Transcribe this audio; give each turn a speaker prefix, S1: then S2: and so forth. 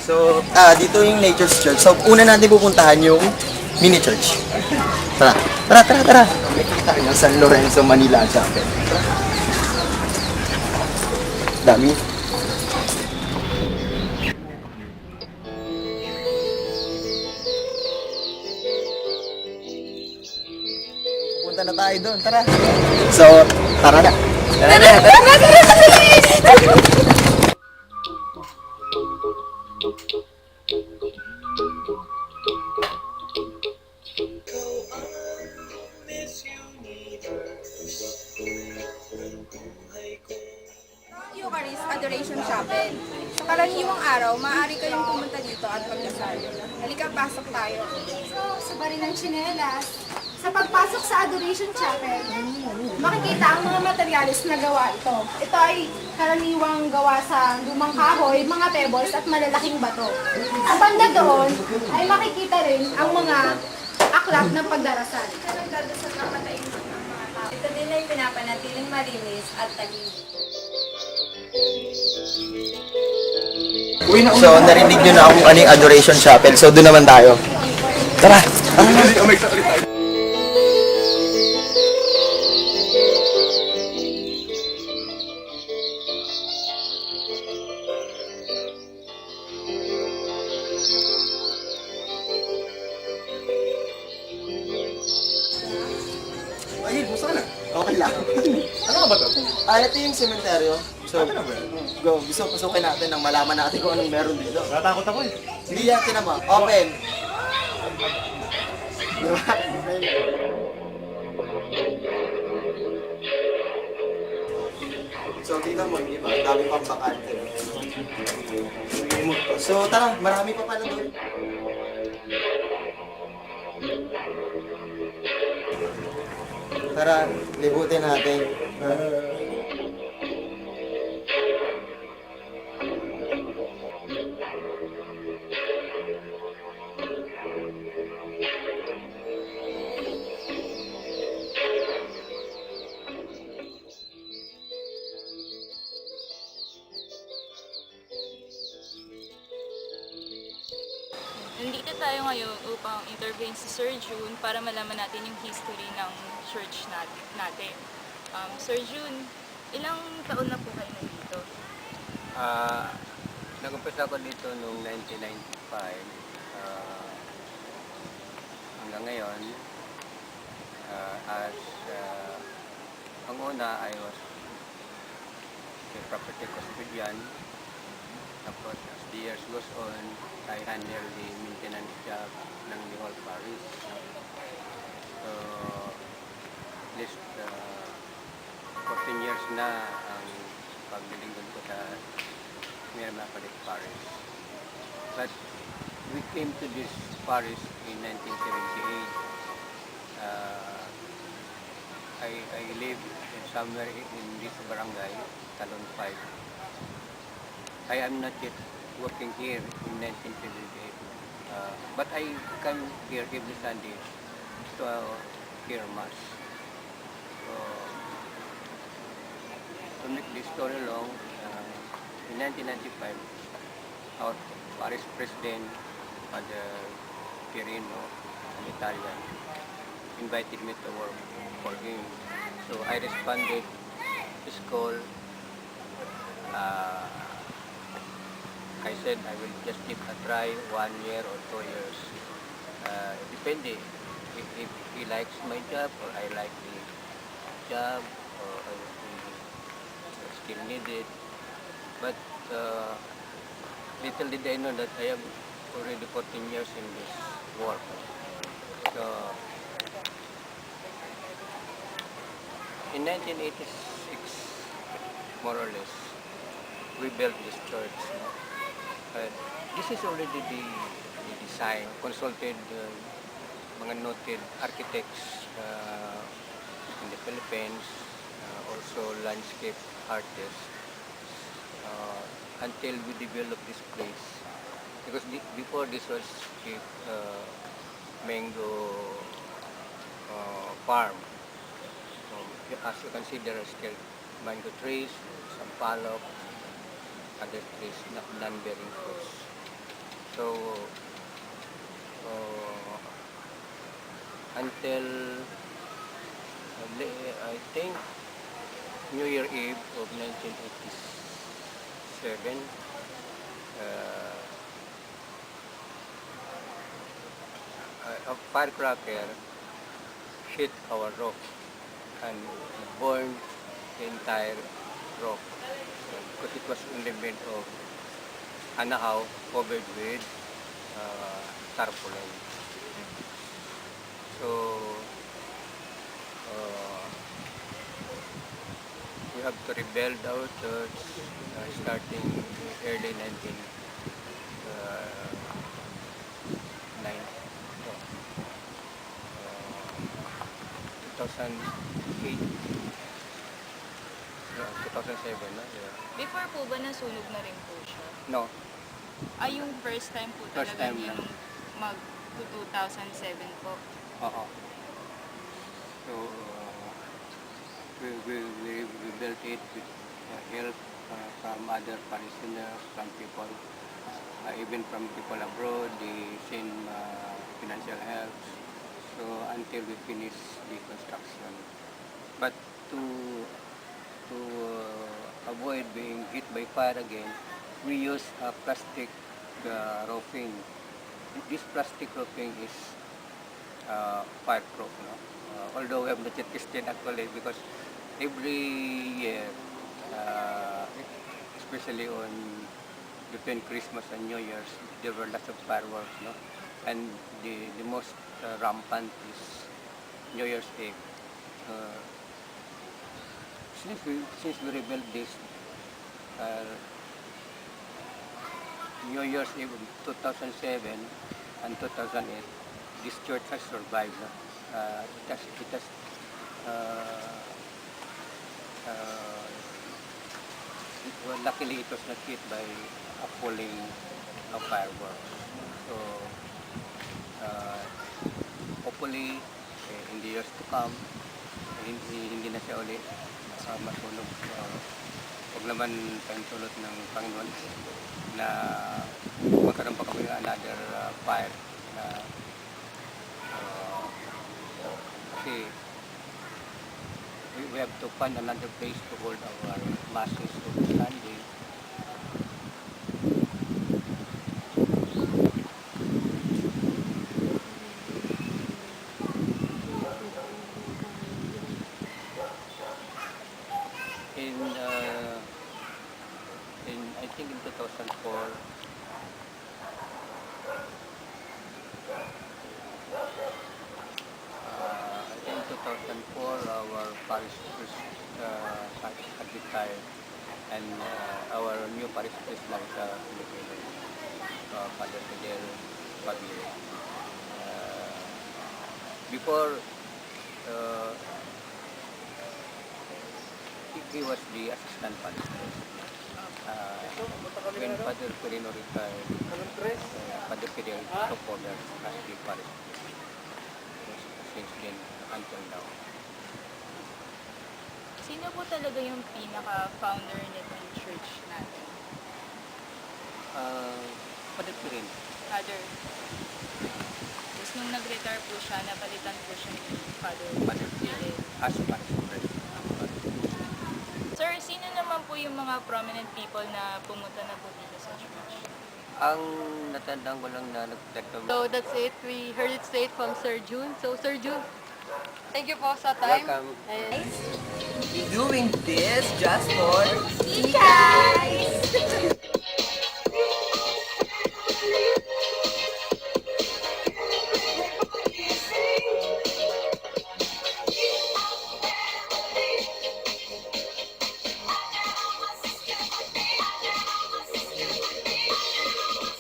S1: So, dito yung Nature's Church. So, una natin pupuntahan yung mini church. Tara, tara, tara, tara. Nakikita yung San Lorenzo, Manila Chapel. Dami. Pupunta na tayo doon, tara. So, tara na. Tara na, tara na, tara na.
S2: Eucharist Adoration Chapel. Sa karaniwang araw, maaari kayong pumunta dito at magdasal. Halika, pasok tayo.
S3: So, sa bari ng tsinelas, sa pagpasok sa Adoration Chapel, makikita ang mga materyales na gawa ito. Ito ay karaniwang gawa sa lumang kahoy, mga pebbles at malalaking bato. Sa banda doon ay makikita rin ang mga aklat ng pagdarasal.
S2: Nagdadasal ng matainig ng mga tao. Ito din ay pinapanatiling malinis at tahimik.
S1: So, narinig nyo na kung ano yung Adoration Chapel. So, doon naman tayo. Tara! Ayun, musta ka na? Okay lang.
S4: Ano ka ba to?
S1: Ito yung sementeryo. So, go. Gusto pasukin natin nang malaman natin kung anong meron dito.
S4: Natakot ako eh.
S1: Hindi yan, tinama. Open! So, tingnan mo, hindi ba? Dami pang bakante. So, tara, marami pa pala doon. Tara, libutin natin.
S5: Nandito tayo ngayon upang intervene si Sir June para malaman natin yung history ng church natin. Sir June, ilang taon na po kayo nandito?
S6: Nag-umpisa ako dito noong 1995 hanggang ngayon. Ang una I was a property custodian. Tapos as the years goes on, I handle the maintenance job ng the whole parish. So, at least 14 years na ang paglilingkod ko sa Mirapalit Parish. But we came to this parish in 1978. I live somewhere in this barangay, Talon 5. I am not yet working here in 1978, but I come here every Sunday to hear Mass. So, to make this story long, in 1995, our parish president, Father Pirino, an Italian, invited me to work for him. So I responded to his call. I said I will just give a try 1 year or 2 years. Depende if he likes my job or I like the job or I still need it. But little did I know that I have already 14 years in this work. So in 1986, more or less, we built this church. This is already the design, consulted mga noted architects in the Philippines, also landscape artists, until we developed this place. Because before this was a mango farm. As you can see, there are still mango trees, some palok, other trees, non-bearing fruits. So, uh, until I think New Year Eve of 1987, a firecracker hit our roof and burned the entire roof because it was only made of anahaw covered with tarpaulin. So we have to rebuild our church starting early 2008, 2007 na. Yeah.
S5: Before po ba nasunog na rin po siya?
S6: No,
S5: Yung first time po
S6: First
S5: talaga
S6: time
S5: niya
S6: lang.
S5: nung mag 2007 po.
S6: oo. So we built it with help from other parishioners, from people, even from people abroad. They send financial help. So until we finish the construction. But to avoid being hit by fire again, we use plastic roofing. This plastic roofing is fireproof. No? Although we have not yet tested actually, because every year, especially on between Christmas and New Year's, there were lots of fireworks. No? And the most rampant is New Year's Eve. Since we rebuilt this New Year's Eve of 2007 and 2008, this church has survived. No? Well, luckily it was not hit by a falling of fireworks. So hopefully in the years to come, hindi na siya ulit masunog. Huwag naman tayong tulot ng Panginoon na magkaroon pa kami another fire na kasi we have to find another place to hold our masses of Sunday. In I think in 2004, our parish priest had retired, and our new parish priest now is Philippine, Father Fidel Pagli. Before, he was the assistant parish priest. When Father Perino retired, Father Fidel took over as the parish priest since then until now.
S5: Sino po talaga yung pinaka-founder nitong church natin?
S6: Father Perino.
S5: Father. Tapos nung nag-retire po siya, napalitan po siya ni Father Fidel.
S6: As parish priest.
S5: Sir, sino naman po yung mga prominent people na pumunta na po dito sa church?
S6: Ang natandaan ko lang na nagtatawag.
S7: So that's it. We heard it straight from Sir June. So Sir June, thank you po sa time.
S6: Welcome.
S7: And
S1: Doing this just for
S3: Guys!